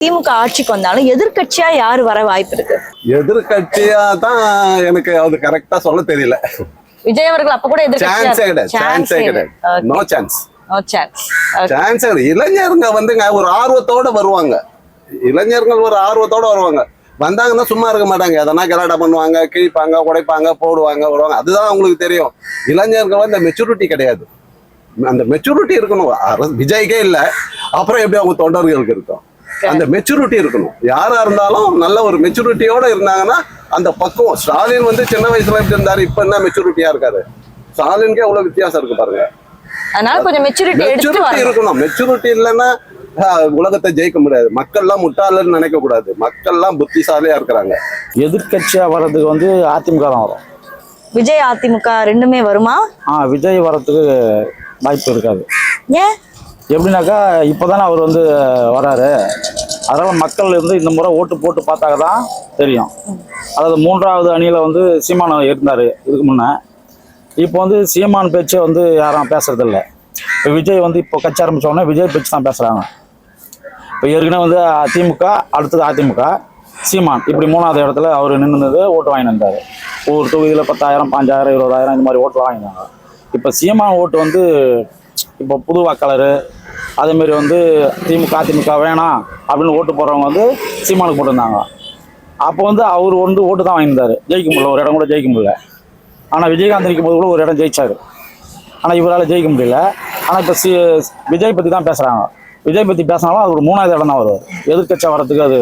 திமுக ஆட்சிக்கு வந்தாலும் எதிர்க்கட்சியா யாரு வர வாய்ப்பு இருக்கு? எதிர்கட்சியா தான் எனக்கு அது கரெக்டா சொல்ல தெரியல. விஜய் அவர்கள் அப்ப கூட சான்ஸே கிடையாது, சான்ஸே கிடையாது. No chance, no chance. சான்ஸே கிடையாது. இளைஞருங்க வந்துங்க ஒரு ஆர்வத்தோட வருவாங்க. இளைஞர்கள் ஒரு ஆர்வத்தோட வருவாங்க. வந்தாங்கன்னா சும்மா இருக்க மாட்டாங்க. எதனா கலாட்டா பண்ணுவாங்க, கிழிப்பாங்க, உடைப்பாங்க, போடுவாங்க, வருவாங்க. அதுதான் அவங்களுக்கு தெரியும். இளைஞர்கள் வந்து மெச்சூரிட்டி கிடையாது. அந்த மெச்சூரிட்டி இருக்கணும். விஜய்க்கே இல்லை, அப்புறம் எப்படி அவங்க தொண்டர்களுக்கு இருக்கும்? அந்த மெச்சூரிட்டி இருக்கணும். யாரா இருந்தாலும் நல்ல ஒரு மெச்சூரிட்டியோட இருந்தாங்கன்னா அந்த பக்குவம். ஸ்டாலின் வந்து சின்ன வயசுல எப்படி இருந்தாரு, இப்ப என்ன மெச்சூரிட்டியா இருக்காரு? ஸ்டாலினுக்கே அவ்வளவு வித்தியாசம் இருக்கு பாருங்க. அதனால கொஞ்சம் மெச்சூரிட்டி இருக்கணும். மெச்சூரிட்டி இல்லைன்னா உலகத்தை ஜெயிக்க முடியாது. மக்கள்லாம் முட்டாளன்னு நினைக்க கூடாது. மக்கள்லாம் புத்திசாலியா இருக்கிறாங்க. எதிர்கட்சியா வர்றதுக்கு வந்து அதிமுக தான் வரும். விஜய் அதிமுக ரெண்டுமே வருமா? விஜய் வர்றதுக்கு வாய்ப்பு இருக்காது. ஏன்? எப்படின்னாக்கா இப்போதானே அவர் வந்து வராரு. அதனால மக்கள் வந்து இந்த முறை ஓட்டு போட்டு பார்த்தாக்க தான் தெரியும். அதாவது 3வது அணியில வந்து சீமான் இருந்தாரு இதுக்கு முன்ன. இப்போ வந்து சீமான் பேச்சை வந்து யாரும் பேசுறது இல்லை. இப்போ விஜய் வந்து இப்போ கட்சி ஆரம்பிச்சோடனே விஜய் பேச்சு தான் பேசுறாங்க. இப்போ ஏற்கனவே வந்து திமுக, அடுத்தது அதிமுக, சீமான் இப்படி 3வது இடத்துல அவர் நின்றுது, ஓட்டு வாங்கி இருந்தாரு. ஒவ்வொரு தொகுதியில் 10,000, 5,000, 20,000 இந்த மாதிரி ஓட்டு வாங்கினாங்க. இப்போ சீமான் ஓட்டு வந்து இப்போ புது வாக்காளர், அதேமாரி வந்து திமுக அதிமுக வேணாம் அப்படின்னு ஓட்டு போடுறவங்க வந்து சீமானுக்கு போட்டிருந்தாங்க. அப்போ வந்து அவர் வந்து ஓட்டு தான் வாங்கியிருந்தாரு. ஜெயிக்க முடியல, ஒரு இடம் கூட ஜெயிக்க முடியல. ஆனால் விஜயகாந்த் நிற்கும் போது கூட ஒரு இடம் ஜெயிச்சாரு. ஆனால் இவரால் ஜெயிக்க முடியல. ஆனால் இப்போ விஜய் பற்றி தான் பேசுகிறாங்க. விஜய் பற்றி பேசினாலும் அது ஒரு 3வது இடம் தான் வருவார். எதிர்கட்சியாக வரத்துக்கு அது